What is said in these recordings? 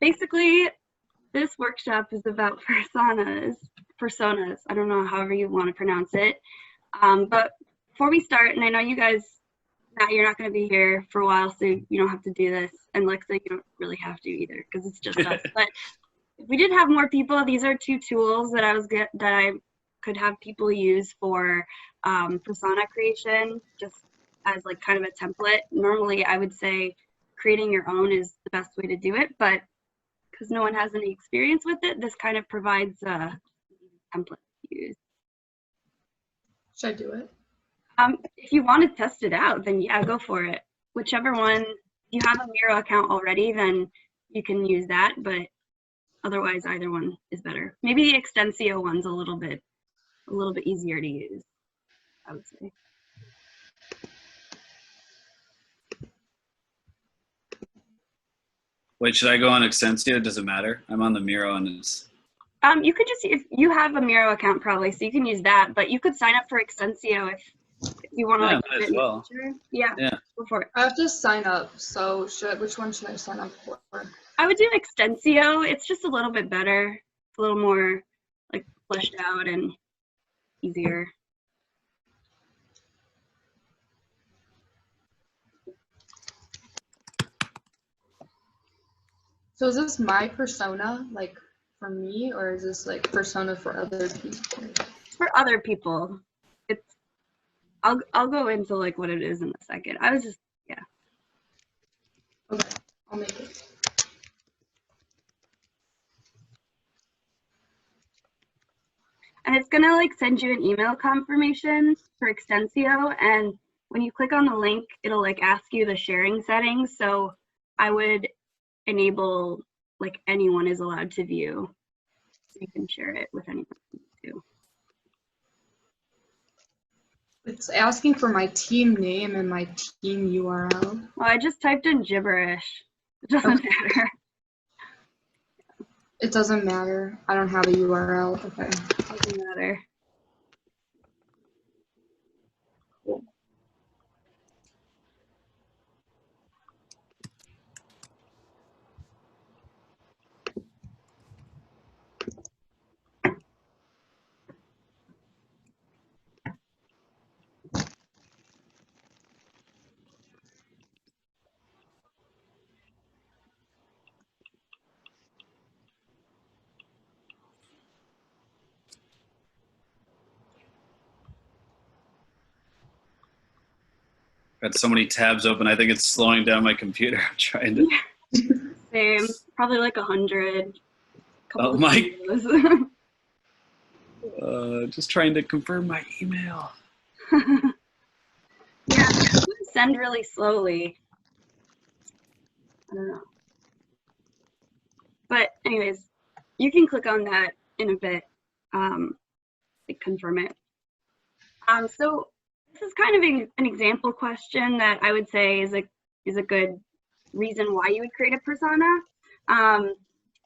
basically, this workshop is about personas. I don't know however you want to pronounce it. But before we start, and I know you guys, Matt, you're not going to be here for a while, so you don't have to do this. And Lexa, you don't really have to either, because it's just us. But if we did have more people, these are 2 tools that I could have people use for persona creation, just as like kind of a template. Normally, I would say creating your own is the best way to do it, but because no one has any experience with it, this kind of provides a template to use. Should I do it? If you want to test it out, then yeah, go for it. Whichever one. If you have a Miro account already, then you can use that, but otherwise either one is better. Maybe the Extensio one's a little bit easier to use, I would say. Wait, should I go on Extensio? Does it matter? I'm on the Miro and it's... You could just, if you have a Miro account probably, so you can use that, but you could sign up for Extensio if you want to like might as well. Yeah, go for it. I have to sign up, so which one should I sign up for? I would do Extensio. It's just a little bit better. It's a little more like fleshed out and easier. So is this my persona, like for me, or is this like persona for other people? For other people. I'll go into like what it is in a second. I was just, yeah. Okay, I'll make it. And it's gonna like send you an email confirmation for Extensio, and when you click on the link, it'll like ask you the sharing settings. So I would enable like anyone is allowed to view, so you can share it with anyone too. It's asking for my team name and my team URL. Well, I just typed in gibberish. It doesn't matter. It doesn't matter. I don't have a URL. Okay. Doesn't matter. Cool. Got so many tabs open. I think it's slowing down my computer. I'm trying to. Yeah. Same. Probably like 100. Oh my. Just trying to confirm my email. Yeah, send really slowly. I don't know. But anyways, you can click on that in a bit, to confirm it. So this is kind of an example question that I would say is a good reason why you would create a persona.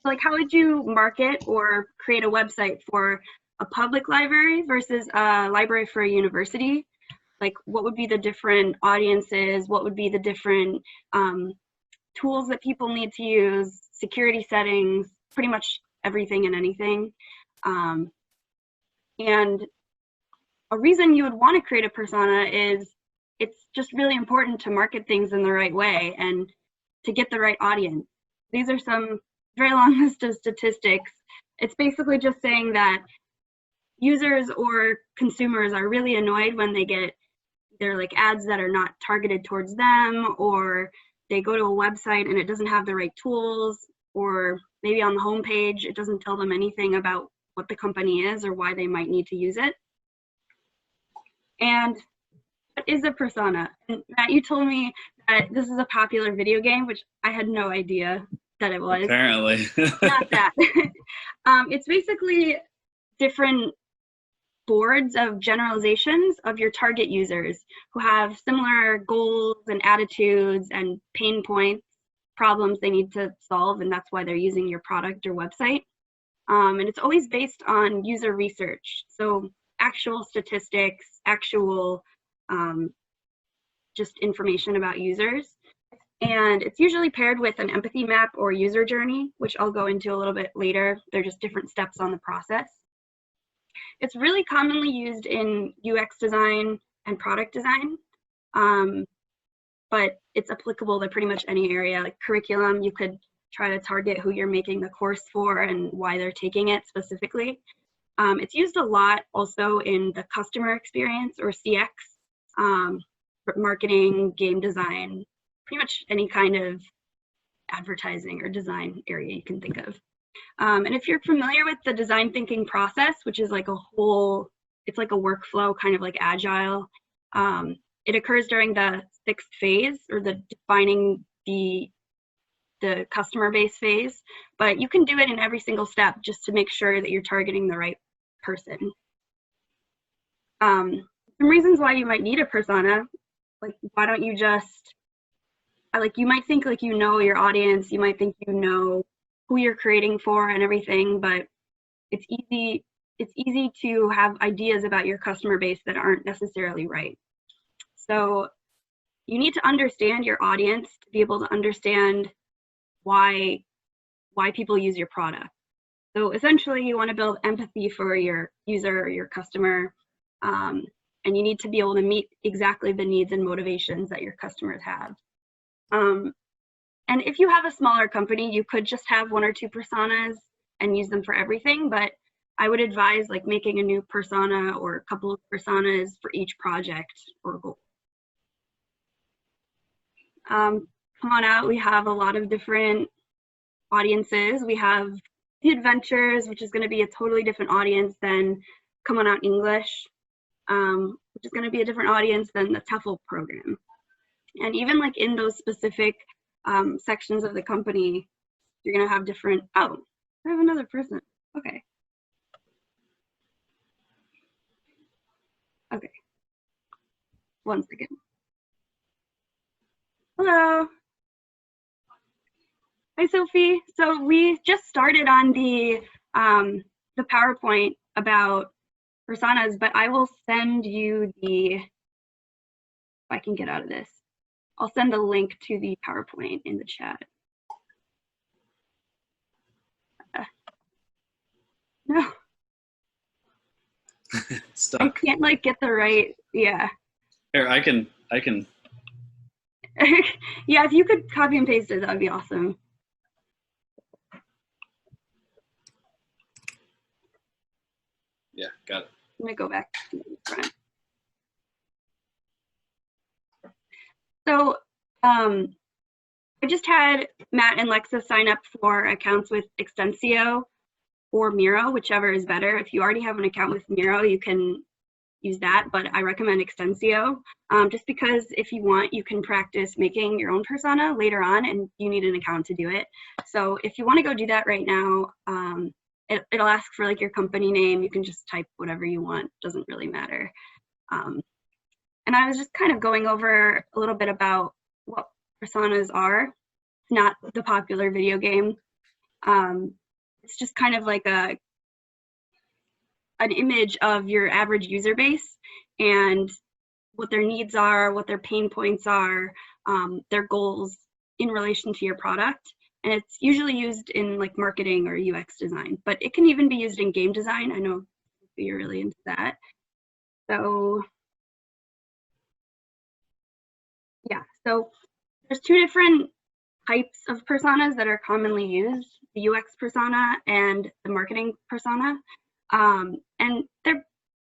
Like, how would you market or create a website for a public library versus a library for a university? Like, what would be the different audiences? What would be the different tools that people need to use, security settings, pretty much everything and anything. And a reason you would want to create a persona is it's just really important to market things in the right way and to get the right audience. These are some very long list of statistics. It's basically just saying that users or consumers are really annoyed when they get either like ads that are not targeted towards them, or they go to a website and it doesn't have the right tools, or maybe on the homepage it doesn't tell them anything about what the company is or why they might need to use it. And what is a persona? And Matt, you told me that this is a popular video game, which I had no idea that it was. Apparently. Not that. It's basically different boards of generalizations of your target users who have similar goals and attitudes and pain points, problems they need to solve, and that's why they're using your product or website. And it's always based on user research. So actual statistics, actual just information about users. And it's usually paired with an empathy map or user journey, which I'll go into a little bit later. They're just different steps on the process. It's really commonly used in UX design and product design, but it's applicable to pretty much any area. Like curriculum, you could try to target who you're making the course for and why they're taking it specifically. It's used a lot also in the customer experience or CX, marketing, game design, pretty much any kind of advertising or design area you can think of. And if you're familiar with the design thinking process, which is like it's like a workflow, kind of like agile. It occurs during the 6th phase, or the defining the customer base phase, but you can do it in every single step just to make sure that you're targeting the right person. Some reasons why you might need a persona, like why don't you just, you might think like you know your audience, you might think you know who you're creating for and everything, but it's easy to have ideas about your customer base that aren't necessarily right. So you need to understand your audience to be able to understand why people use your product. So essentially you want to build empathy for your user or your customer, and you need to be able to meet exactly the needs and motivations that your customers have. And if you have a smaller company, you could just have 1 or 2 personas and use them for everything, but I would advise like making a new persona or a couple of personas for each project or goal. Come on out, we have a lot of different audiences. We have the Adventures, which is going to be a totally different audience than Come On Out English, which is going to be a different audience than the TEFL program. And even like in those specific sections of the company, you're going to have different, oh, I have another person. Okay. Okay. 1 second. Hello. Hi, Sophie. So we just started on the PowerPoint about personas, but I will send you if I can get out of this, I'll send the link to the PowerPoint in the chat. No. Stuck. I can't like get the right, yeah. Here, I can. Yeah, if you could copy and paste it, that would be awesome. Yeah, got it. Let me go back to the front. So I just had Matt and Lexa sign up for accounts with Extensio or Miro, whichever is better. If you already have an account with Miro, you can use that, but I recommend Extensio just because if you want, you can practice making your own persona later on, and you need an account to do it. So if you want to go do that right now, it'll ask for like your company name. You can just type whatever you want, doesn't really matter. And I was just kind of going over a little bit about what personas are. It's not the popular video game. It's just kind of like an image of your average user base and what their needs are, what their pain points are, their goals in relation to your product. And it's usually used in like marketing or UX design, but it can even be used in game design. I know you're really into that. So yeah, so there's 2 different types of personas that are commonly used, the UX persona and the marketing persona. And they're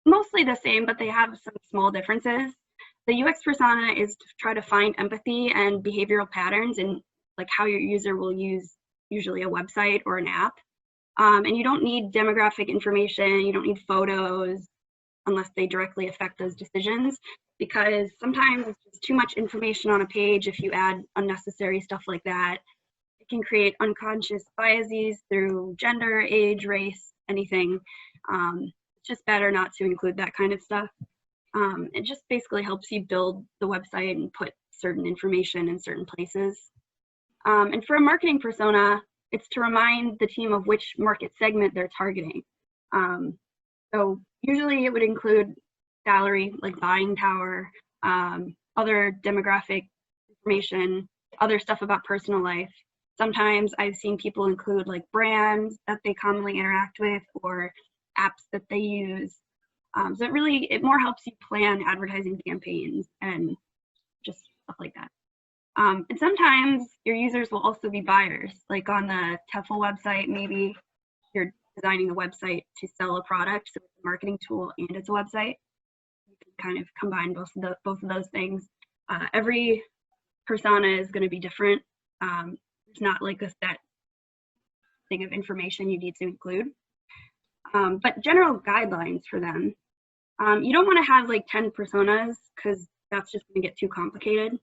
mostly the same, but they have some small differences. The UX persona is to try to find empathy and behavioral patterns in like how your user will use usually a website or an app. And you don't need demographic information, you don't need photos unless they directly affect those decisions, because sometimes it's just too much information on a page. If you add unnecessary stuff like that, it can create unconscious biases through gender, age, race, anything. It's just better not to include that kind of stuff. It just basically helps you build the website and put certain information in certain places. And for a marketing persona, it's to remind the team of which market segment they're targeting. So usually it would include salary, like buying power, other demographic information, other stuff about personal life. Sometimes I've seen people include like brands that they commonly interact with or apps that they use. So it more helps you plan advertising campaigns and just stuff like that. And sometimes your users will also be buyers, like on the TEFL website, maybe you're designing a website to sell a product, so it's a marketing tool and it's a website. You can kind of combine both of those things. Every persona is going to be different. It's not like a set thing of information you need to include, but general guidelines for them. You don't want to have like 10 personas because that's just going to get too complicated.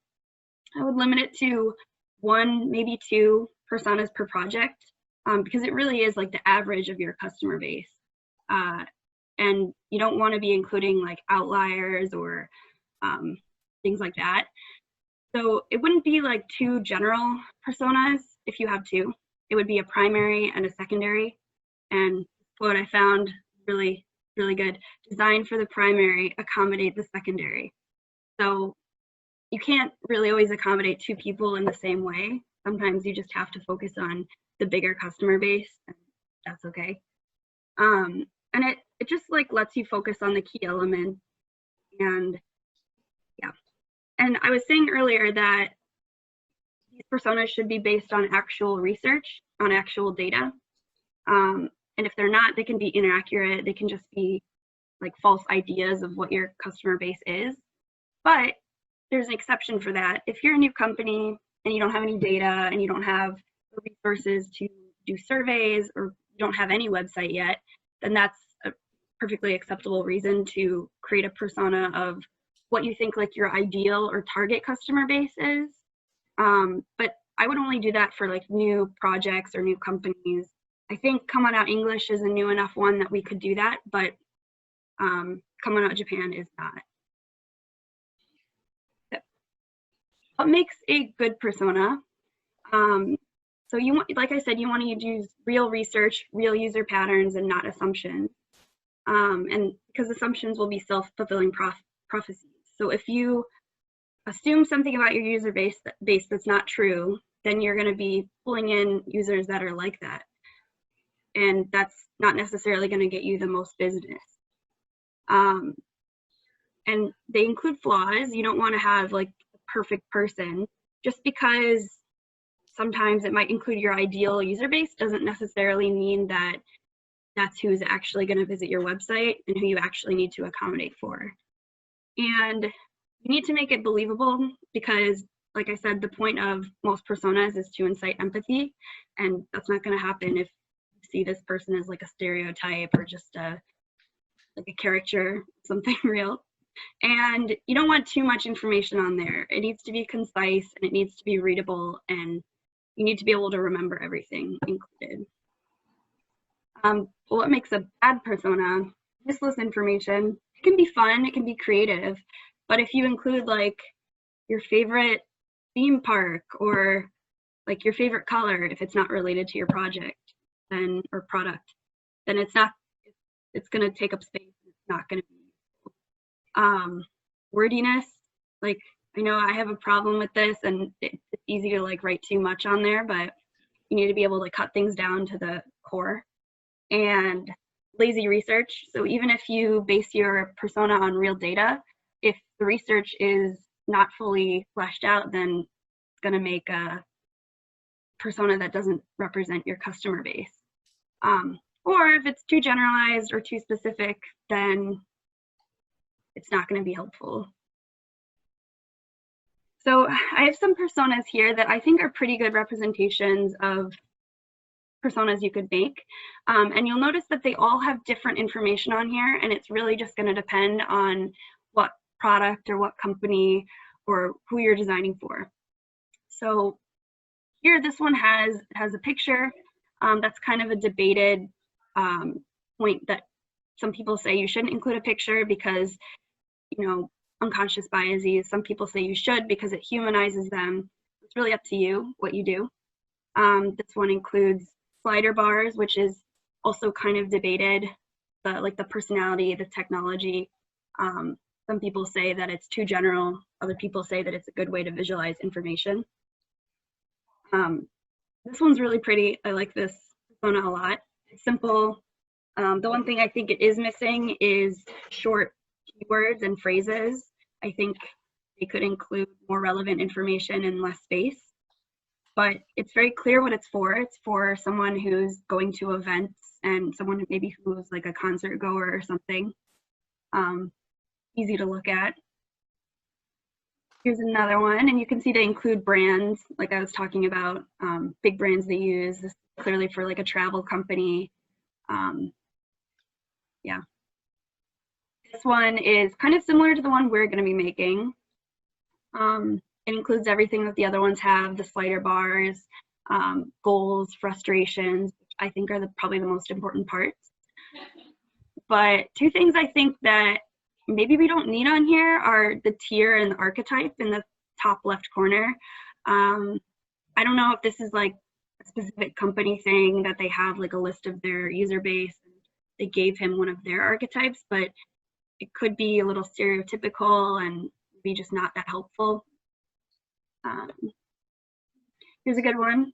I would limit it to 1, maybe 2 personas per project, because it really is like the average of your customer base. And you don't want to be including like outliers or things like that. So it wouldn't be like 2 general personas if you have 2. It would be a primary and a secondary. And what I found really good, design for the primary, accommodate the secondary. So you can't really always accommodate 2 people in the same way. Sometimes you just have to focus on the bigger customer base, and that's okay. And it just like lets you focus on the key elements. And yeah. And I was saying earlier that these personas should be based on actual research, on actual data. And if they're not, they can be inaccurate. They can just be like false ideas of what your customer base is. But there's an exception for that. If you're a new company and you don't have any data and you don't have the resources to do surveys or you don't have any website yet, then that's a perfectly acceptable reason to create a persona of what you think like your ideal or target customer base is. But I would only do that for like new projects or new companies. I think Come On Out English is a new enough one that we could do that, but Come On Out Japan is not. What makes a good persona? So you want, like I said, you want to use real research, real user patterns, and not assumptions. And because assumptions will be self-fulfilling prophecies. So if you assume something about your user base that's not true, then you're going to be pulling in users that are like that. And that's not necessarily going to get you the most business. And they include flaws. You don't want to have like a perfect person. Just because sometimes it might include your ideal user base doesn't necessarily mean that that's who's actually going to visit your website and who you actually need to accommodate for. And you need to make it believable because, like I said, the point of most personas is to incite empathy, and that's not going to happen if you see this person as like a stereotype or just like a caricature, something real. And you don't want too much information on there. It needs to be concise and it needs to be readable, and you need to be able to remember everything included. What makes a bad persona? Useless information. It can be fun, it can be creative, but if you include like your favorite theme park or like your favorite color, if it's not related to your project then or product, then it's going to take up space. It's not going to be wordiness. Like, I know I have a problem with this, and it's easy to like write too much on there, but you need to be able to cut things down to the core. And lazy research. So even if you base your persona on real data, if the research is not fully fleshed out, then it's going to make a persona that doesn't represent your customer base. Or if it's too generalized or too specific, then it's not going to be helpful. So I have some personas here that I think are pretty good representations of personas you could make. And you'll notice that they all have different information on here, and it's really just going to depend on what product or what company or who you're designing for. So here, this one has a picture. That's kind of a debated point that some people say you shouldn't include a picture because, you know, unconscious biases. Some people say you should because it humanizes them. It's really up to you what you do. This one includes slider bars, which is also kind of debated, like the personality, the technology. Some people say that it's too general. Other people say that it's a good way to visualize information. This one's really pretty. I like this persona a lot. It's simple. The one thing I think it is missing is short keywords and phrases. I think they could include more relevant information in less space. But it's very clear what it's for. It's for someone who's going to events and someone who maybe who's like a concert goer or something. Easy to look at. Here's another one, and you can see they include brands, like I was talking about, big brands they use. This is clearly for like a travel company. Yeah. This one is kind of similar to the one we're going to be making. It includes everything that the other ones have, the slider bars, goals, frustrations, which I think are probably the most important parts. But two things I think that maybe we don't need on here are the tier and the archetype in the top left corner. I don't know if this is like a specific company thing that they have like a list of their user base. They gave him one of their archetypes, but it could be a little stereotypical and be just not that helpful. Here's a good one.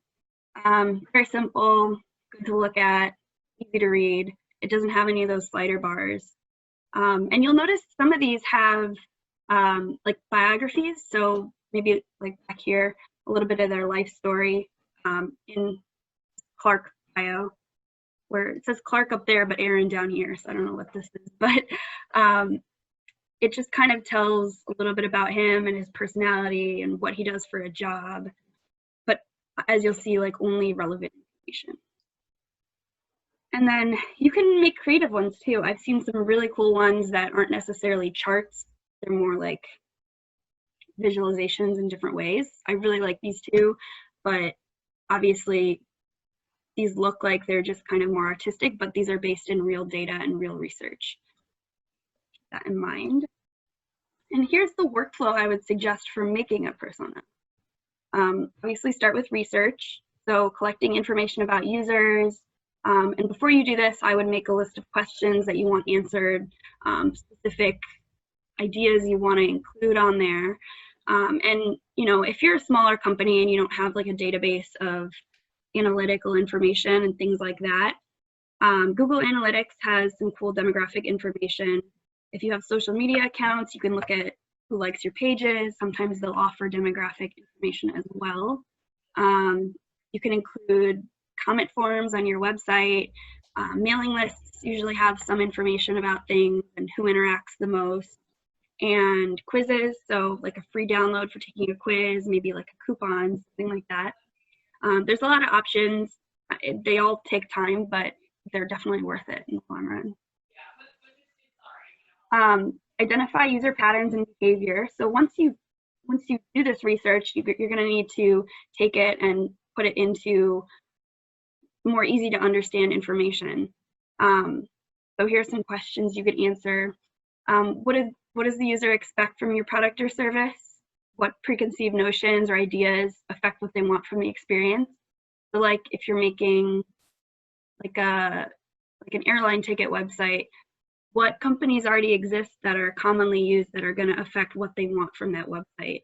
Very simple, good to look at, easy to read. It doesn't have any of those slider bars. And you'll notice some of these have like biographies. So maybe like back here, a little bit of their life story in Clark bio, where it says Clark up there, but Aaron down here. So I don't know what this is, but it just kind of tells a little bit about him and his personality and what he does for a job. But as you'll see, like only relevant information. And then you can make creative ones too. I've seen some really cool ones that aren't necessarily charts. They're more like visualizations in different ways. I really like these two, but obviously these look like they're just kind of more artistic, but these are based in real data and real research. Keep that in mind. And here's the workflow I would suggest for making a persona. Obviously start with research. So collecting information about users. And before you do this, I would make a list of questions that you want answered, specific ideas you want to include on there. And, you know, if you're a smaller company and you don't have like a database of analytical information and things like that, Google Analytics has some cool demographic information. If you have social media accounts, you can look at who likes your pages. Sometimes they'll offer demographic information as well. You can include comment forms on your website. Mailing lists usually have some information about things and who interacts the most. And quizzes, so like a free download for taking a quiz, maybe like a coupon, something like that. There's a lot of options. They all take time, but they're definitely worth it in the long run. Identify user patterns and behavior. So once you do this research, you're going to need to take it and put it into more easy to understand information. So here's some questions you could answer. What does the user expect from your product or service? What preconceived notions or ideas affect what they want from the experience? So like if you're making like an airline ticket website, what companies already exist that are commonly used that are going to affect what they want from that website?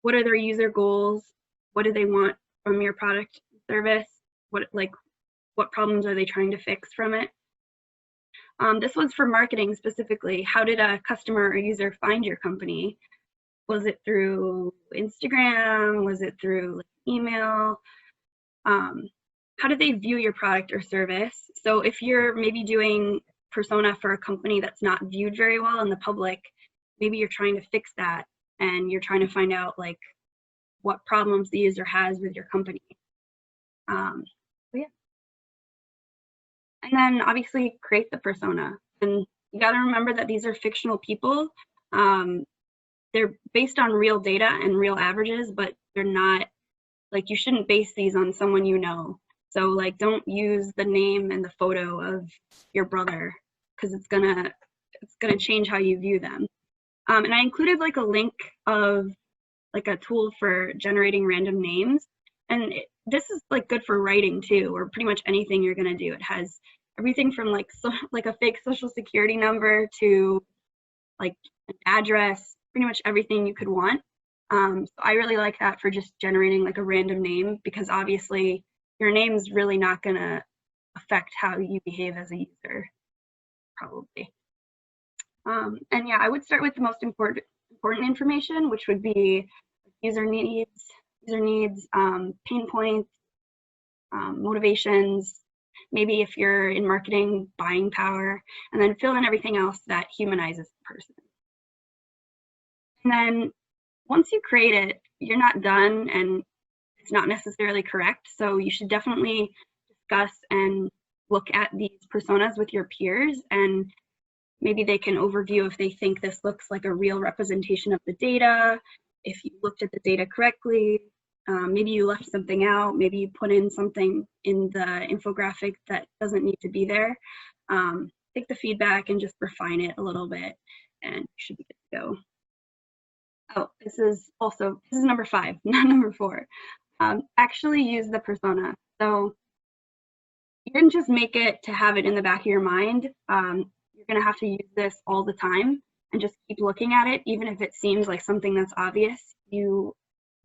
What are their user goals? What do they want from your product service? What problems are they trying to fix from it? This was for marketing specifically. How did a customer or user find your company? Was it through Instagram? Was it through email? How do they view your product or service? So if you're maybe doing persona for a company that's not viewed very well in the public, maybe you're trying to fix that and you're trying to find out like what problems the user has with your company. Yeah. And then obviously create the persona. And you got to remember that these are fictional people. They're based on real data and real averages, but they're not, like, you shouldn't base these on someone you know. So like, don't use the name and the photo of your brother because it's gonna change how you view them. And I included like a link of like a tool for generating random names. And this is like good for writing too, or pretty much anything you're gonna do. It has everything from like a fake social security number to like an address, pretty much everything you could want. So I really like that for just generating like a random name, because obviously your name's really not going to affect how you behave as a user, probably. And yeah, I would start with the most important information, which would be user needs, pain points, motivations, maybe if you're in marketing, buying power, and then fill in everything else that humanizes the person. And then once you create it, you're not done and it's not necessarily correct. So you should definitely discuss and look at these personas with your peers, and maybe they can overview if they think this looks like a real representation of the data, if you looked at the data correctly, maybe you left something out, maybe you put in something in the infographic that doesn't need to be there. Take the feedback and just refine it a little bit, and you should be good to go. Oh, this is number 5, not number 4. Actually use the persona. So you didn't just make it to have it in the back of your mind. You're gonna have to use this all the time and just keep looking at it, even if it seems like something that's obvious. You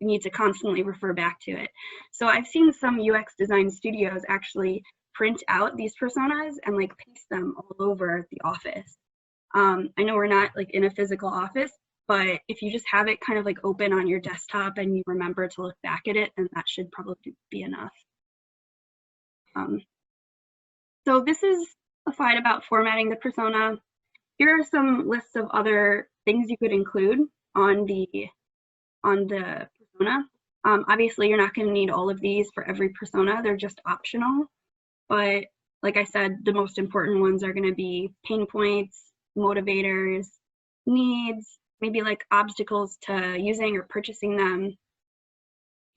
need to constantly refer back to it. So I've seen some UX design studios actually print out these personas and like paste them all over the office. I know we're not like in a physical office, but if you just have it kind of like open on your desktop and you remember to look back at it, then that should probably be enough. So this is a slide about formatting the persona. Here are some lists of other things you could include on the persona. Obviously, you're not going to need all of these for every persona. They're just optional. But like I said, the most important ones are going to be pain points, motivators, needs, maybe like obstacles to using or purchasing them,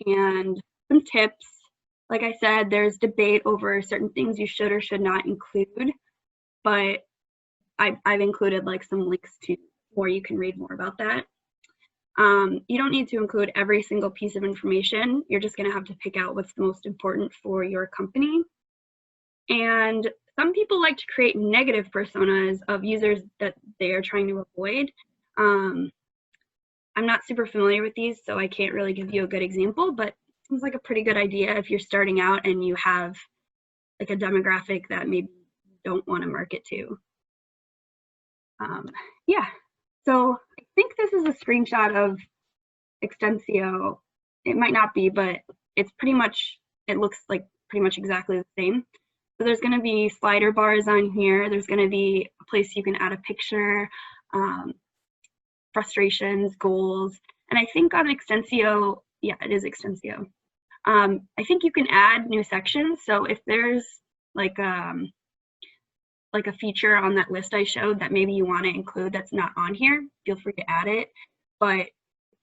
and some tips. Like I said, there's debate over certain things you should or should not include, but I've included like some links to where you can read more about that. You don't need to include every single piece of information. You're just going to have to pick out what's the most important for your company. And some people like to create negative personas of users that they are trying to avoid. I'm not super familiar with these, so I can't really give you a good example, but it seems like a pretty good idea if you're starting out and you have like a demographic that maybe you don't want to market to. Yeah, so I think this is a screenshot of Extensio. It might not be, but it's pretty much, it looks like pretty much exactly the same. So there's going to be slider bars on here. There's going to be a place you can add a picture, frustrations, goals. And I think on Extensio, yeah, it is Extensio. I think you can add new sections. So if there's like a feature on that list I showed that maybe you want to include that's not on here, feel free to add it. But if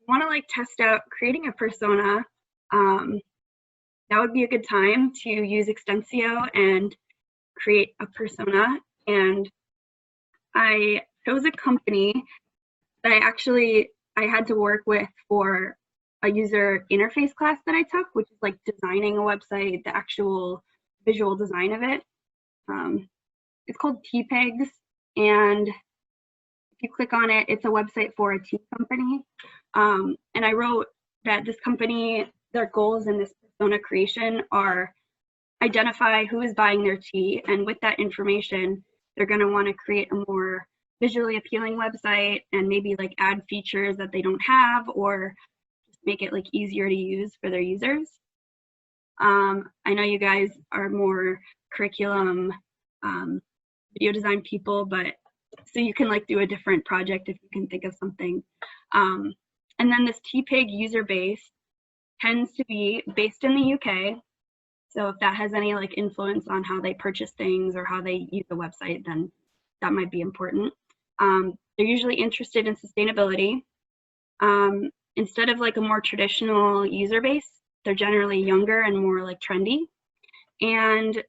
you want to like test out creating a persona, that would be a good time to use Extensio and create a persona. And I chose a company that I had to work with for a user interface class that I took, which is like designing a website, the actual visual design of it. It's called TPEGs, and if you click on it, it's a website for a tea company. And I wrote that this company, their goals in this persona creation are identify who is buying their tea, and with that information, they're going to want to create a more visually appealing website and maybe like add features that they don't have, or just make it like easier to use for their users. I know you guys are more curriculum video design people, but so you can like do a different project if you can think of something. And then this TPEG user base tends to be based in the UK. So if that has any like influence on how they purchase things or how they use the website, then that might be important. They're usually interested in sustainability. Instead of like a more traditional user base, they're generally younger and more like trendy. And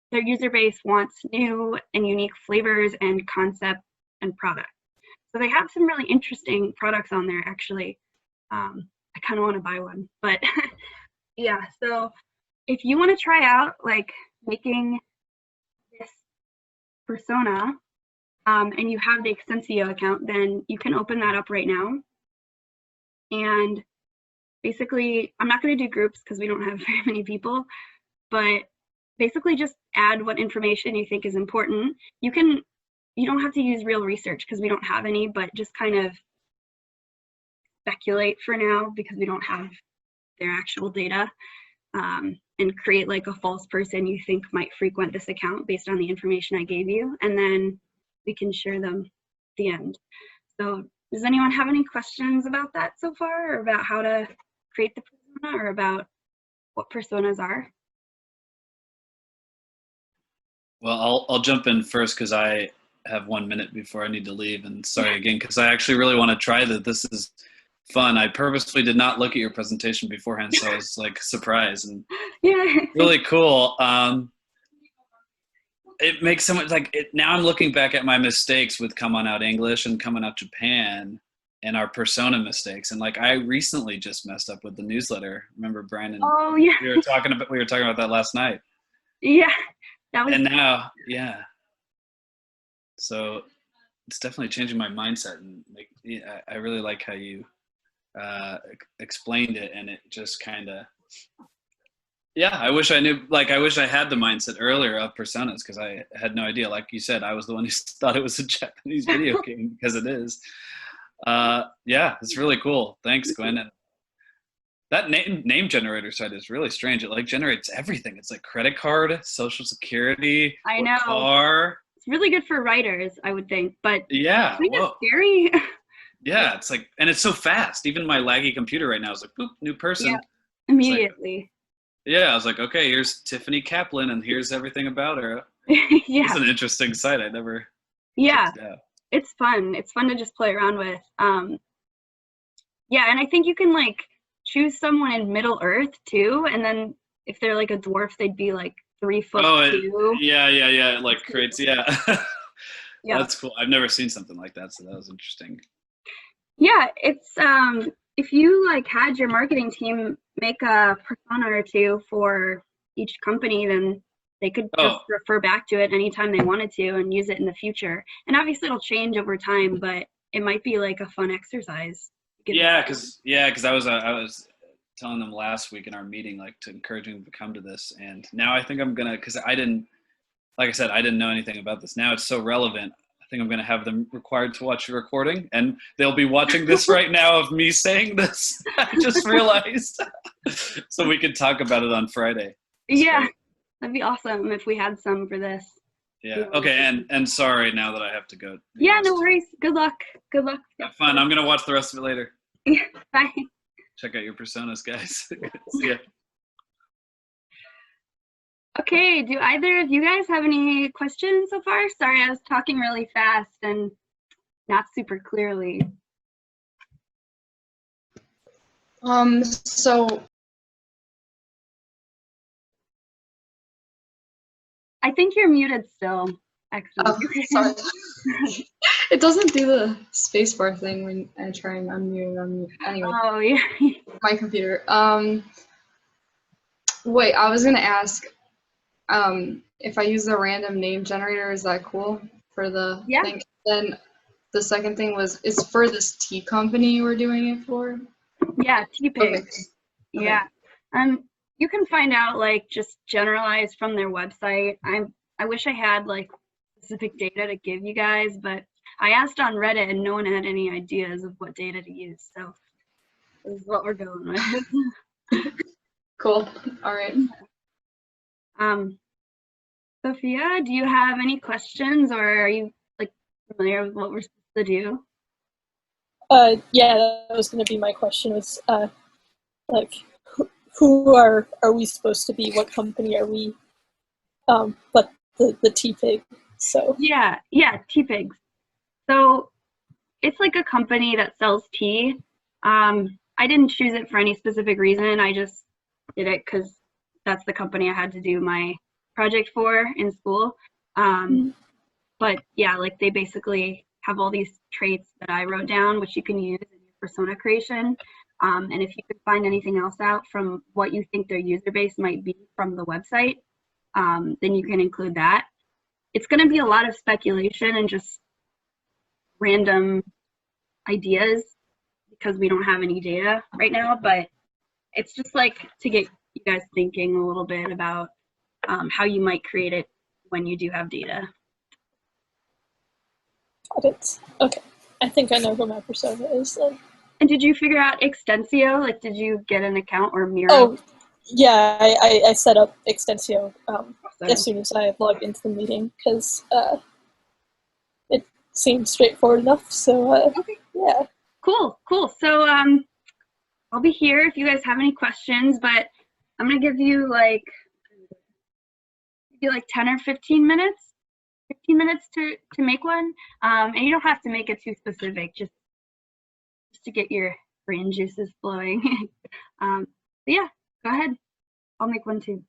their user base wants new and unique flavors and concept and products. So they have some really interesting products on there, actually. I kind of want to buy one, but yeah. So if you want to try out like making this persona and you have the Extensio account, then you can open that up right now. And basically, I'm not going to do groups because we don't have very many people, but basically just add what information you think is important. You don't have to use real research because we don't have any, but just kind of speculate for now because we don't have their actual data, and create like a false person you think might frequent this account based on the information I gave you, and then we can share them at the end. So does anyone have any questions about that so far, or about how to create the persona, or about what personas are? Well, I'll jump in first because I have 1 minute before I need to leave. And sorry again, because I actually really want to try that. This is fun. I purposely did not look at your presentation beforehand, so I was like surprised and really cool. It makes so much now I'm looking back at my mistakes with Come On Out English and Coming Out Japan and our persona mistakes. And like I recently just messed up with the newsletter. Remember, Brandon? Oh yeah. We were talking about that last night. Yeah. That was. And now, yeah. So it's definitely changing my mindset, and like I really like how you explained it, and it just kind of. Yeah, I wish I knew. Like, I wish I had the mindset earlier of personas because I had no idea. Like you said, I was the one who thought it was a Japanese video game because it is. Yeah, it's really cool. Thanks, Gwen. And that name generator site is really strange. It like generates everything. It's like credit card, social security, I know. car. It's really good for writers, I would think, but Yeah, kind of scary. Yeah, it's like, and it's so fast. Even my laggy computer right now is like, boop, new person. Yeah, immediately. Yeah, I was like, okay, here's Tiffany Kaplan, and here's everything about her. Yeah. It's an interesting site. I never. Yeah, it's fun. It's fun to just play around with. Yeah, and I think you can like choose someone in Middle Earth too, and then if they're like a dwarf, they'd be like 3 foot 2. Yeah. It like creates, yeah. Yeah. That's cool. I've never seen something like that, so that was interesting. Yeah, it's if you like had your marketing team make a persona or two for each company, then they could just refer back to it anytime they wanted to and use it in the future. And obviously it'll change over time, but it might be like a fun exercise. Yeah, because I was telling them last week in our meeting, like, to encourage them to come to this, and now I think I'm gonna, because I didn't know anything about this. Now it's so relevant. I think I'm gonna have them required to watch the recording, and they'll be watching this right now of me saying this. I just realized, so we could talk about it on Friday. Yeah, that'd be awesome if we had some for this. Yeah. Okay. And sorry now that I have to go. Yeah. No worries. Good luck. Good luck. Have fun. I'm gonna watch the rest of it later. Yeah. Bye. Check out your personas, guys. See ya. Okay, do either of you guys have any questions so far? Sorry, I was talking really fast and not super clearly. So I think you're muted still, actually. Oh, sorry. It doesn't do the spacebar thing when I try and unmute. Anyway. Oh, yeah. My computer. Wait, I was gonna ask, if I use the random name generator, is that cool for the thing? Then the second thing is for this tea company you were doing it for? Yeah, T-Pig. Okay. Yeah. You can find out like just generalized from their website. I wish I had like specific data to give you guys, but I asked on Reddit and no one had any ideas of what data to use. So this is what we're going with. Cool. All right. Sophia, do you have any questions, or are you like familiar with what we're supposed to do? Yeah, that was going to be my question. Was like, who are we supposed to be? What company are we? But the T-Pig. So yeah, T-Pigs. So it's like a company that sells tea. I didn't choose it for any specific reason. I just did it because that's the company I had to do my project for in school. But yeah, like they basically have all these traits that I wrote down, which you can use in your persona creation. And if you could find anything else out from what you think their user base might be from the website, then you can include that. It's going to be a lot of speculation and just random ideas because we don't have any data right now, but it's just like to get you guys thinking a little bit about how you might create it when you do have data. Got it. Okay. I think I know who my persona is then. And did you figure out Extensio? Like, did you get an account or Miro? Oh, yeah, I set up Extensio Awesome. as soon as I logged into the meeting because it seemed straightforward enough. So, Okay. yeah. Cool. So I'll be here if you guys have any questions, but I'm going to give you like 10 or 15 minutes. 15 minutes to make one. And you don't have to make it too specific, just to get your brain juices flowing. But yeah, go ahead. I'll make one too.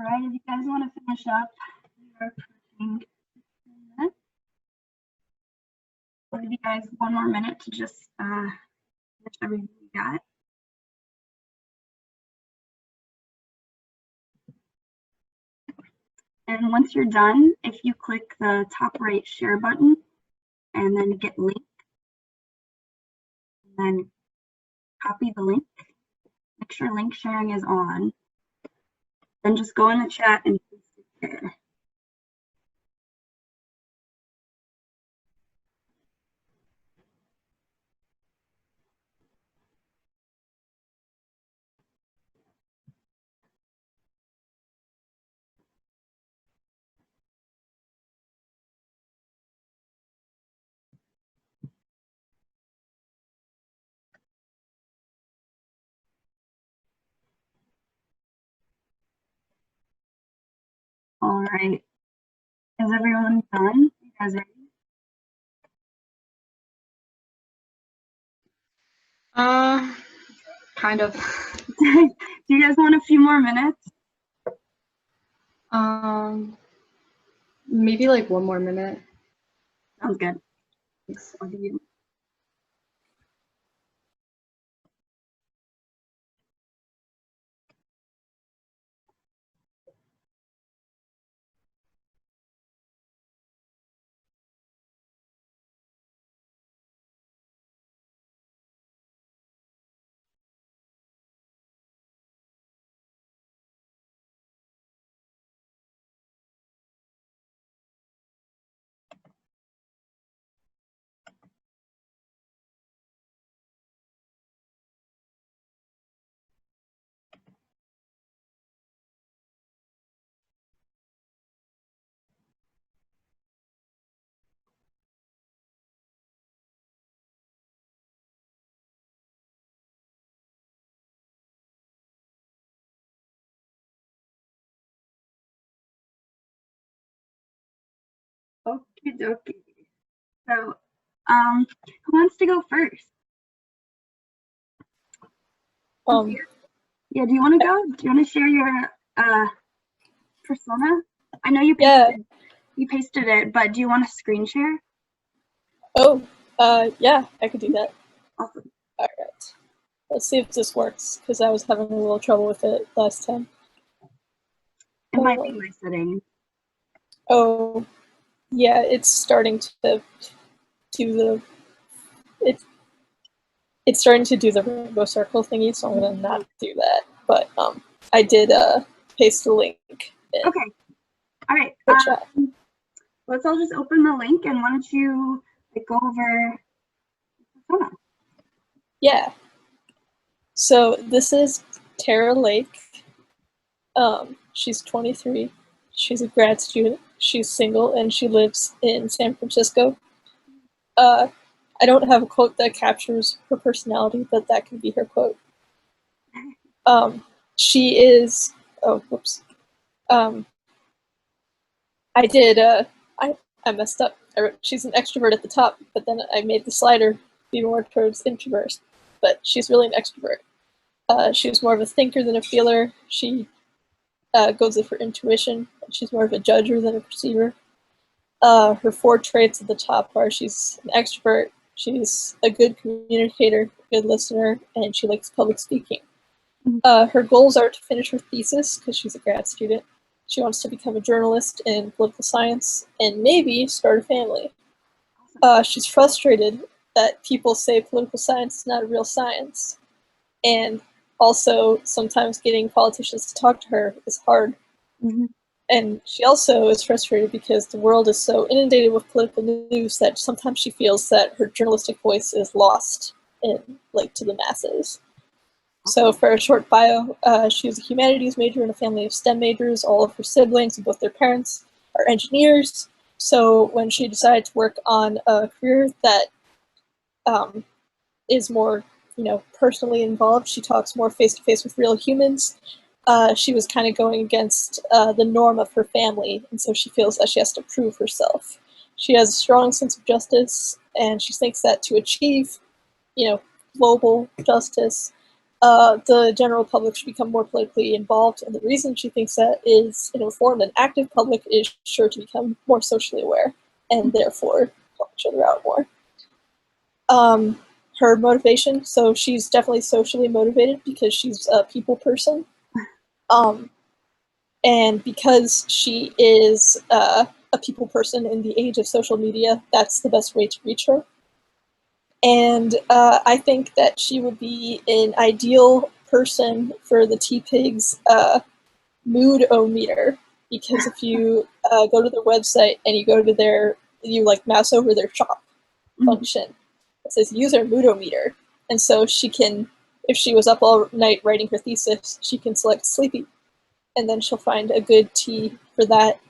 right, if you guys want to finish up, we are approaching 10 minutes. I'll give you guys one more minute to just finish everything you got. And once you're done, if you click the top right share button and then get link, and then copy the link, make sure link sharing is on, then just go in the chat and paste it there. All right, is everyone done? You guys ready? Kind of. Do you guys want a few more minutes? Maybe like one more minute. Sounds good. Thanks. I'll give you. Okie dokie. So, who wants to go first? Yeah, do you want to go? Do you want to share your persona? I know you pasted it, but do you want to screen share? Oh, yeah, I could do that. Awesome. All right. Let's see if this works, because I was having a little trouble with it last time. It might be my setting. Oh, yeah, it's starting to do the it's starting to do the rainbow circle thingy, so I'm gonna not do that. But I did paste the link in. Okay. All right. Let's all just open the link, and why don't you go over persona? Yeah. So this is Tara Lake. She's 23. She's a grad student. She's single, and she lives in San Francisco. I don't have a quote that captures her personality, but that can be her quote. She is, oh, whoops. I messed up. I wrote, she's an extrovert at the top, but then I made the slider be more towards introvert, but she's really an extrovert. She's more of a thinker than a feeler. She goes in for intuition. She's more of a judger than a perceiver. Her 4 traits at the top are she's an extrovert, she's a good communicator, good listener, and she likes public speaking. Her goals are to finish her thesis, because she's a grad student. She wants to become a journalist in political science, and maybe start a family. She's frustrated that people say political science is not a real science, and also sometimes getting politicians to talk to her is hard. Mm-hmm. And she also is frustrated because the world is so inundated with political news that sometimes she feels that her journalistic voice is lost to the masses. So for a short bio, she was a humanities major in a family of STEM majors. All of her siblings and both their parents are engineers. So when she decided to work on a career that is more, personally involved, she talks more face-to-face with real humans. She was kind of going against the norm of her family, and so she feels that she has to prove herself. She has a strong sense of justice, and she thinks that to achieve, global justice, the general public should become more politically involved. And the reason she thinks that is an informed and active public is sure to become more socially aware and therefore help each other out more. Her motivation, so she's definitely socially motivated because she's a people person. And because she is a people person in the age of social media, that's the best way to reach her. And I think that she would be an ideal person for the T-Pigs mood-o-meter, because if you go to their website and you go to you like mouse over their shop function, it says user mood-o-meter. And so she can, if she was up all night writing her thesis, she can select sleepy, and then she'll find a good tea for that.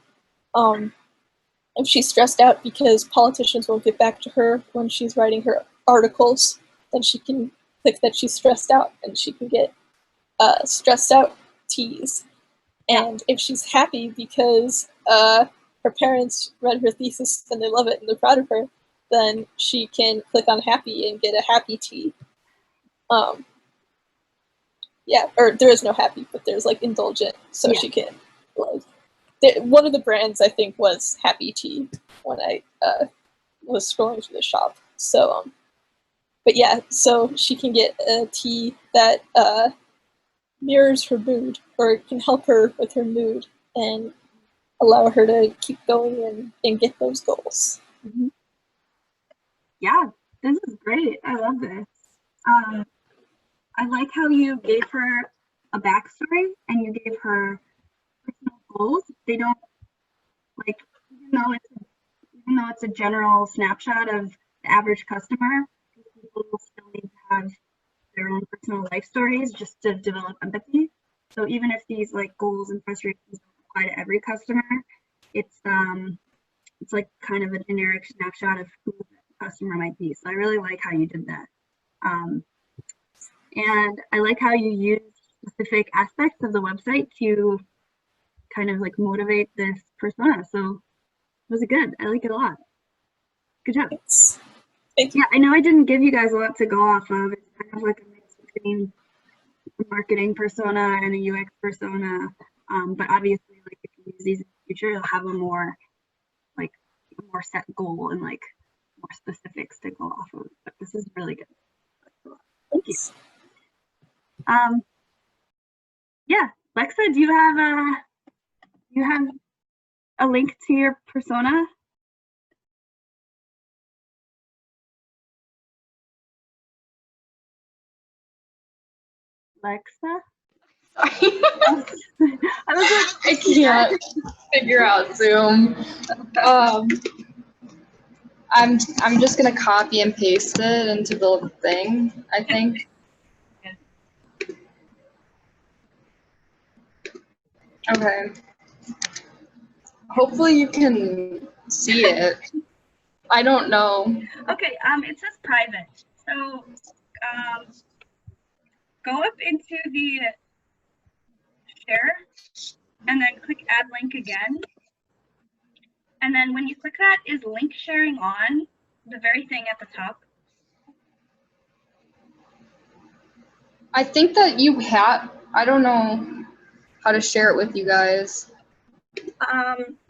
If she's stressed out because politicians won't get back to her when she's writing her articles, then she can click that she's stressed out and she can get stressed out teas. And if she's happy because her parents read her thesis and they love it and they're proud of her, then she can click on happy and get a happy tea. Yeah, or there is no happy, but there's like indulgent, so she can like. One of the brands I think was Happy Tea when I was scrolling through the shop. So, but yeah, so she can get a tea that mirrors her mood, or can help her with her mood and allow her to keep going and get those goals. Mm-hmm. Yeah, this is great. I love this. I like how you gave her a backstory and you gave her personal goals. They don't, like, even though it's a general snapshot of the average customer, people will still need to have their own personal life stories just to develop empathy. So even if these like goals and frustrations don't apply to every customer, it's like kind of a generic snapshot of who the customer might be. So I really like how you did that. And I like how you used specific aspects of the website to kind of like motivate this persona. So it was good. I like it a lot. Good job. Thank you. Yeah, I know I didn't give you guys a lot to go off of. It's kind of like a mix between a marketing persona and a UX persona. But obviously, like if you use these in the future, you'll have a more set goal and like more specifics to go off of. But this is really good. Thank you. Yeah, Lexa, do you have a link to your persona? Lexa? Sorry. I was like, I can't figure out Zoom. I'm just gonna copy and paste it into the thing, I think. Okay. Hopefully you can see it. I don't know. Okay, it says private. So go up into the share and then click add link again. And then when you click that, is link sharing on the very thing at the top? I think that you have, I don't know how to share it with you guys.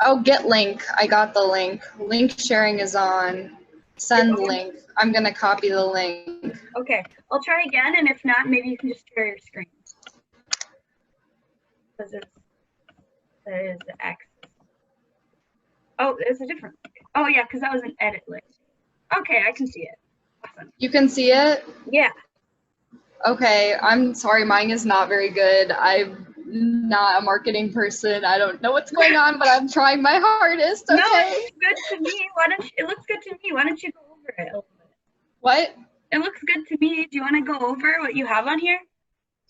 Oh, get link. I got the link. Link sharing is on. Send link. I'm gonna copy the link. Okay, I'll try again, and if not, maybe you can just share your screen. Because there is the X. Oh, there's a different link. Oh yeah, because that was an edit link. Okay, I can see it. Awesome. You can see it? Yeah. Okay, I'm sorry, mine is not very good. I'm not a marketing person. I don't know what's going on, but I'm trying my hardest. Okay. No, it's good to me. It looks good to me. Why don't you go over it a little bit? What? It looks good to me. Do you want to go over what you have on here?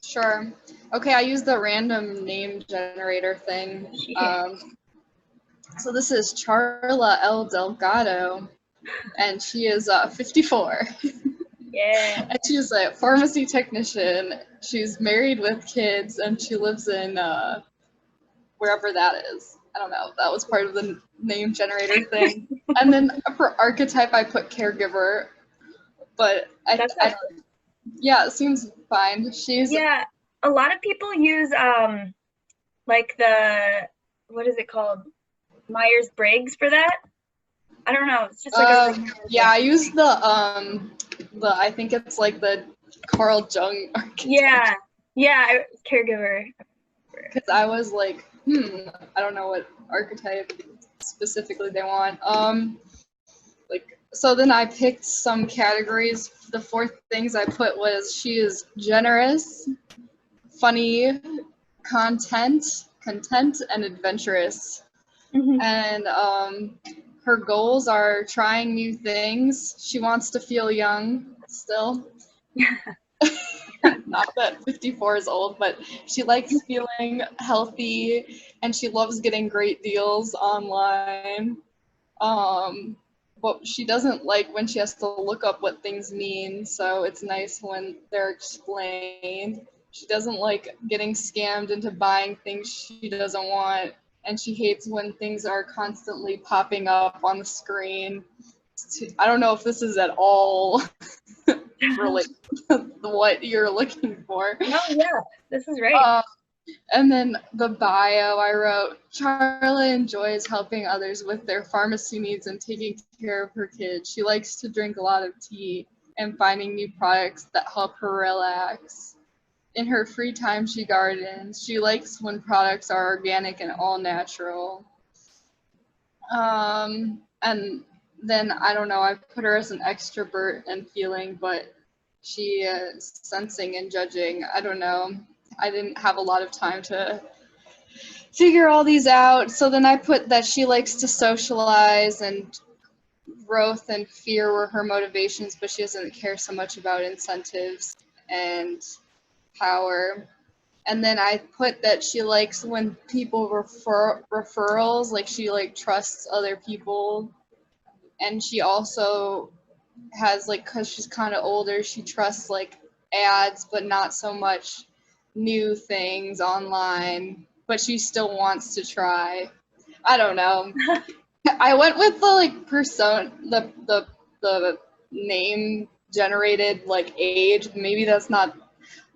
Sure. Okay, I use the random name generator thing. Yeah. So this is Charla L. Delgado, and she is 54. Yeah. And she's a pharmacy technician. She's married with kids, and she lives in wherever that is. I don't know. That was part of the name generator thing. And then for archetype, I put caregiver, but Yeah, it seems fine. She's Yeah, a lot of people use like what is it called? Myers-Briggs for that. I don't know. It's just like a really yeah, I use the I think it's like the Carl Jung archetype. Yeah, caregiver. Because I was like, I don't know what archetype specifically they want. So then I picked some categories. The 4 things I put was she is generous, funny, content, and adventurous. Mm-hmm. And her goals are trying new things. She wants to feel young still. Not that 54 is old, but she likes feeling healthy and she loves getting great deals online. But she doesn't like when she has to look up what things mean, so it's nice when they're explained. She doesn't like getting scammed into buying things she doesn't want, and she hates when things are constantly popping up on the screen. I don't know if this is at all related to what you're looking for. No, yeah, this is right. And then the bio I wrote, Charla enjoys helping others with their pharmacy needs and taking care of her kids. She likes to drink a lot of tea and finding new products that help her relax. In her free time, she gardens. She likes when products are organic and all natural. And then, I don't know, I put her as an extrovert and feeling, but she is sensing and judging. I don't know. I didn't have a lot of time to figure all these out. So then I put that she likes to socialize and growth and fear were her motivations, but she doesn't care so much about incentives and power. And then I put that she likes when people refer referrals, like she like trusts other people. And she also has like, cause she's kind of older, she trusts like ads, but not so much new things online, but she still wants to try. I don't know. I went with the like persona, the name generated like age. Maybe that's not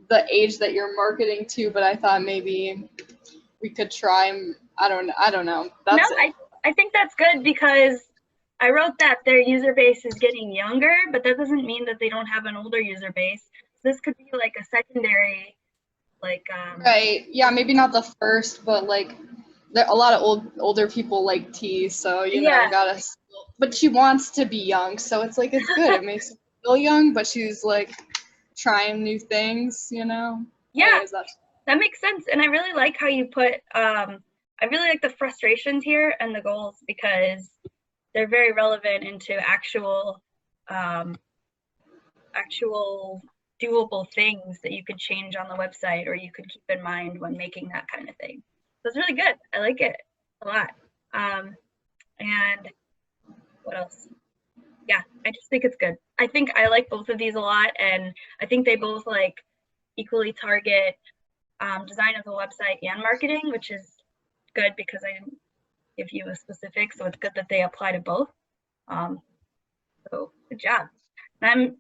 the age that you're marketing to, but I thought maybe we could try. I don't know. That's no, it. I think that's good because I wrote that their user base is getting younger, but that doesn't mean that they don't have an older user base. This could be like a secondary, like Right. Yeah, maybe not the first, but like a lot of older people like tea, so you know, yeah, gotta. But she wants to be young, so it's like it's good. It makes her feel young, but she's like trying new things, you know. yeah, Anyways, that makes sense. And I really like how you put. I really like the frustrations here and the goals because they're very relevant into actual doable things that you could change on the website or you could keep in mind when making that kind of thing. So it's really good. I like it a lot. And what else? Yeah, I just think it's good. I think I like both of these a lot, and I think they both like equally target design of the website and marketing, which is good because I didn't give you a specific, so it's good that they apply to both. So good job. And I'm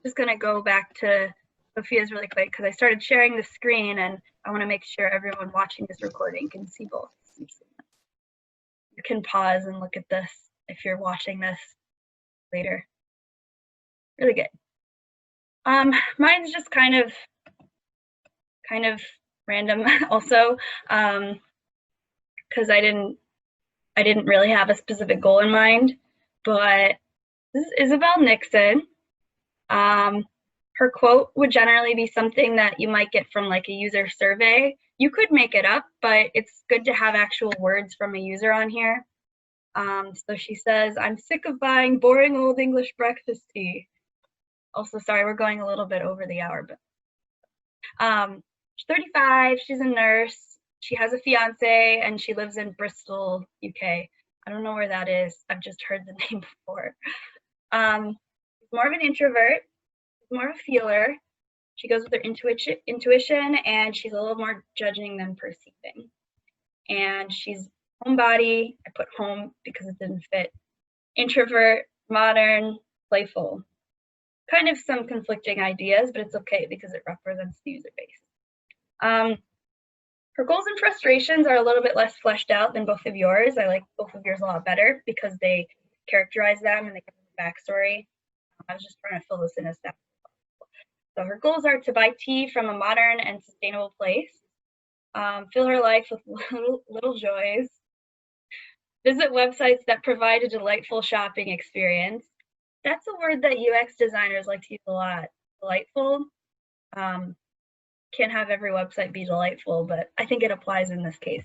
just gonna go back to Sophia's really quick because I started sharing the screen and I want to make sure everyone watching this recording can see both. You can pause and look at this if you're watching this later. Really good. Mine's just kind of random also because I didn't really have a specific goal in mind, but this is Isabel Nixon. Her quote would generally be something that you might get from like a user survey. You could make it up, but it's good to have actual words from a user on here. So she says, "I'm sick of buying boring old English breakfast tea." Also, sorry, we're going a little bit over the hour, but she's 35, she's a nurse, she has a fiance, and she lives in Bristol, UK. I don't know where that is. I've just heard the name before. She's more of an introvert, more of a feeler. She goes with her intuition, and she's a little more judging than perceiving. And she's homebody. I put home because it didn't fit. Introvert, modern, playful. kind of some conflicting ideas, but it's okay because it represents the user base. Her goals and frustrations are a little bit less fleshed out than both of yours. I like both of yours a lot better because they characterize them and they give them a backstory. I was just trying to fill this in as fast as possible. So her goals are to buy tea from a modern and sustainable place, fill her life with little joys, visit websites that provide a delightful shopping experience. That's a word that UX designers like to use a lot, delightful. Can't have every website be delightful, but I think it applies in this case.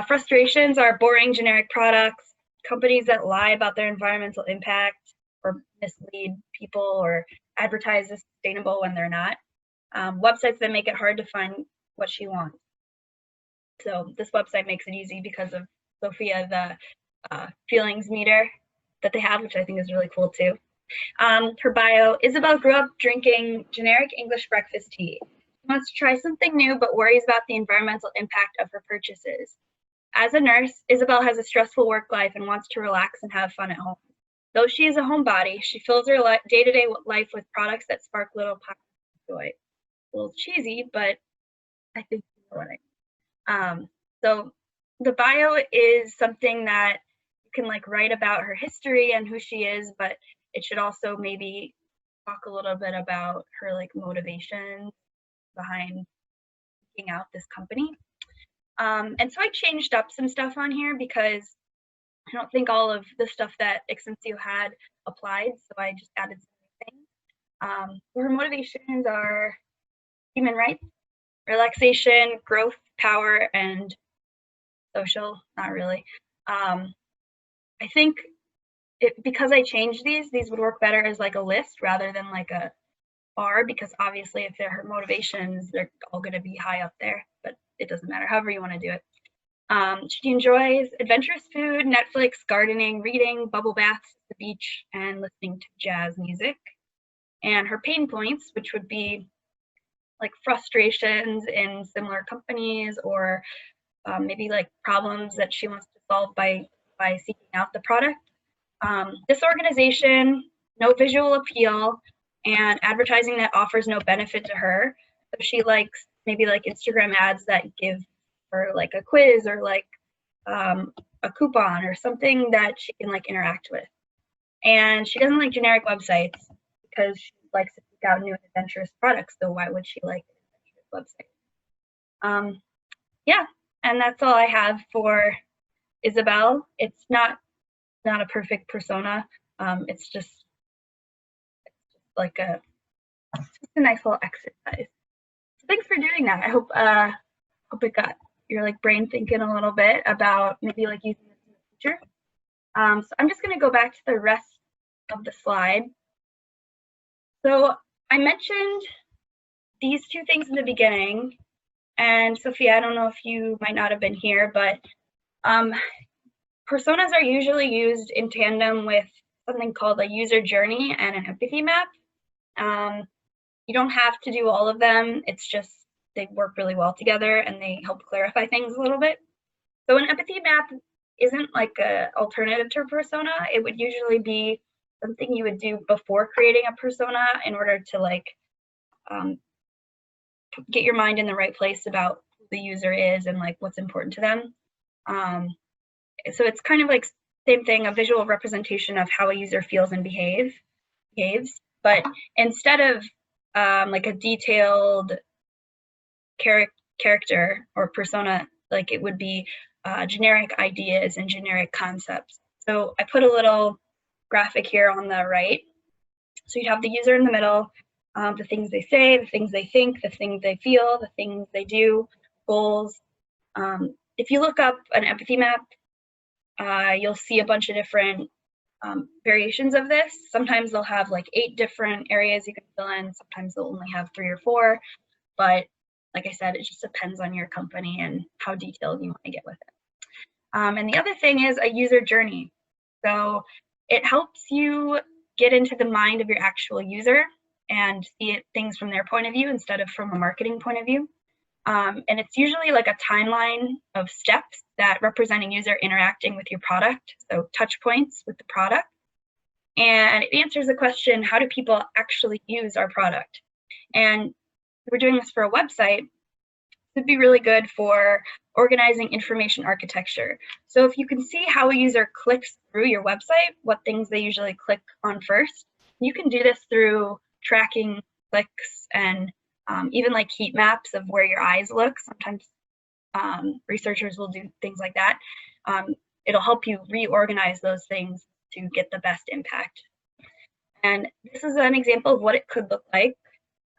Frustrations are boring generic products, companies that lie about their environmental impact or mislead people or advertise as sustainable when they're not. Websites that make it hard to find what she wants. So this website makes it easy because of Sophia, the feelings meter that they have, which I think is really cool too. Her bio, Isabel grew up drinking generic English breakfast tea. She wants to try something new, but worries about the environmental impact of her purchases. As a nurse, Isabel has a stressful work life and wants to relax and have fun at home. Though she is a homebody, she fills her day-to-day life with products that spark little pockets of joy. A little cheesy, but I think you know what I mean. So the bio is something that you can like write about her history and who she is, but it should also maybe talk a little bit about her like motivations behind taking out this company. And so I changed up some stuff on here because I don't think all of the stuff that Exensio had applied, so I just added some things. Her motivations are human rights, relaxation, growth, power, and social, not really. I think because I changed these would work better as like a list rather than like a bar, because obviously if they're her motivations, they're all going to be high up there, but it doesn't matter, however you want to do it. She enjoys adventurous food, Netflix, gardening, reading, bubble baths, the beach, and listening to jazz music. And her pain points, which would be like frustrations in similar companies or maybe like problems that she wants to solve by seeking out the product. Disorganization, no visual appeal, and advertising that offers no benefit to her. So she likes maybe like Instagram ads that give her like a quiz or like a coupon or something that she can like interact with. And she doesn't like generic websites because she likes to seek out new and adventurous products. So why would she like an adventurous website? Yeah, and that's all I have for Isabel. It's not a perfect persona. It's just like a nice little exercise. So thanks for doing that. I hope it got your like brain thinking a little bit about maybe like using this in the future. So I'm just going to go back to the rest of the slide. So I mentioned these two things in the beginning, and Sophia, I don't know if you might not have been here, but personas are usually used in tandem with something called a user journey and an empathy map. You don't have to do all of them. It's just they work really well together and they help clarify things a little bit. So an empathy map isn't like an alternative to a persona. It would usually be something you would do before creating a persona in order to like get your mind in the right place about who the user is and like what's important to them. So it's kind of like same thing, a visual representation of how a user feels and behaves. But instead of like a detailed character or persona, like it would be generic ideas and generic concepts. So I put a little graphic here on the right. So you'd have the user in the middle, the things they say, the things they think, the things they feel, the things they do, goals. If you look up an empathy map, you'll see a bunch of different variations of this. Sometimes they'll have like 8 different areas you can fill in. Sometimes they'll only have 3 or 4. But like I said, it just depends on your company and how detailed you want to get with it. And the other thing is a user journey. So it helps you get into the mind of your actual user and see things from their point of view instead of from a marketing point of view. And it's usually like a timeline of steps that represent a user interacting with your product, so touch points with the product. and it answers the question, how do people actually use our product? And we're doing this for a website. It'd be really good for organizing information architecture. So if you can see how a user clicks through your website, what things they usually click on first, you can do this through tracking clicks and even like heat maps of where your eyes look. Sometimes researchers will do things like that. It'll help you reorganize those things to get the best impact. And this is an example of what it could look like.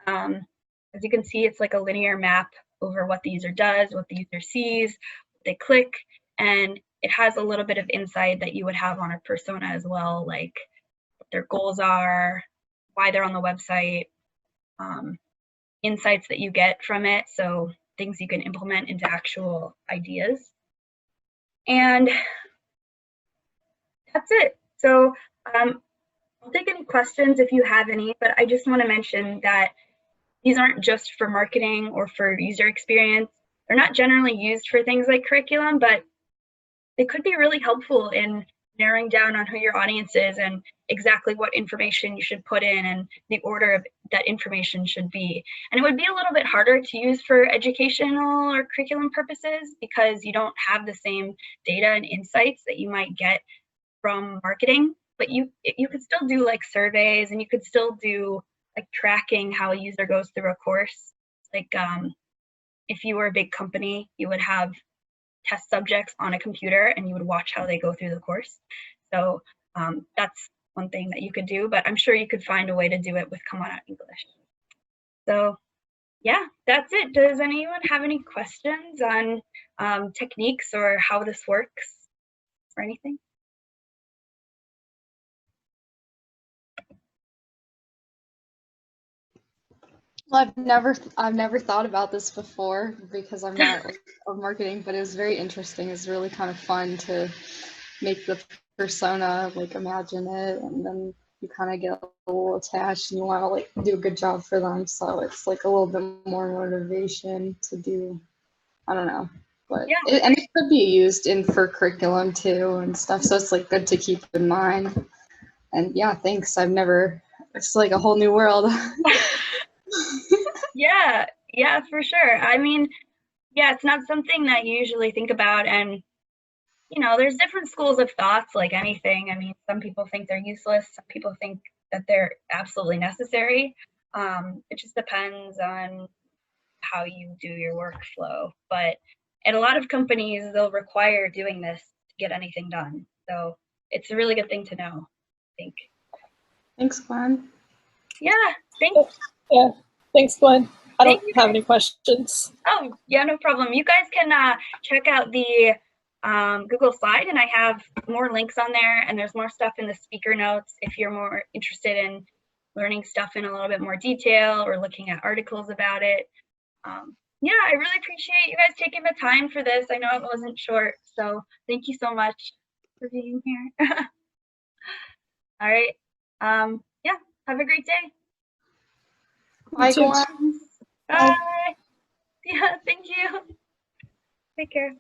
As you can see, it's like a linear map over what the user does, what the user sees, what they click, and it has a little bit of insight that you would have on a persona as well, like what their goals are, why they're on the website, insights that you get from it, so things you can implement into actual ideas. And that's it. So I'll take any questions if you have any, but I just want to mention that these aren't just for marketing or for user experience. They're not generally used for things like curriculum, but they could be really helpful in narrowing down on who your audience is and exactly what information you should put in and the order of that information should be. And it would be a little bit harder to use for educational or curriculum purposes because you don't have the same data and insights that you might get from marketing, but you could still do like surveys, and you could still do like tracking how a user goes through a course. Like if you were a big company, you would have test subjects on a computer and you would watch how they go through the course. So that's one thing that you could do, but I'm sure you could find a way to do it with Come On Out English. So yeah, that's it. Does anyone have any questions on techniques or how this works or anything? Well, I've never thought about this before because I'm not like, of marketing, but it was very interesting. It's really kind of fun to make the persona, like imagine it, and then you kind of get a little attached and you want to like do a good job for them. So it's like a little bit more motivation to do, I don't know, but Yeah. and it could be used for curriculum too and stuff. So it's like good to keep in mind. And yeah, thanks. It's like a whole new world. Yeah, for sure. I mean, yeah, it's not something that you usually think about, and you know, there's different schools of thoughts like anything. I mean, some people think they're useless, some people think that they're absolutely necessary. It just depends on how you do your workflow. But at a lot of companies, they'll require doing this to get anything done. So it's a really good thing to know, I think. Thanks, Gwen. Yeah, thanks. Yeah, thanks, Gwen. I don't have any questions. Oh, yeah, no problem. You guys can check out the Google Slide, and I have more links on there, and there's more stuff in the speaker notes if you're more interested in learning stuff in a little bit more detail or looking at articles about it. Yeah, I really appreciate you guys taking the time for this. I know it wasn't short, so thank you so much for being here. All right. Yeah, have a great day. Bye, Gwen. Bye. Yeah, thank you. Take care.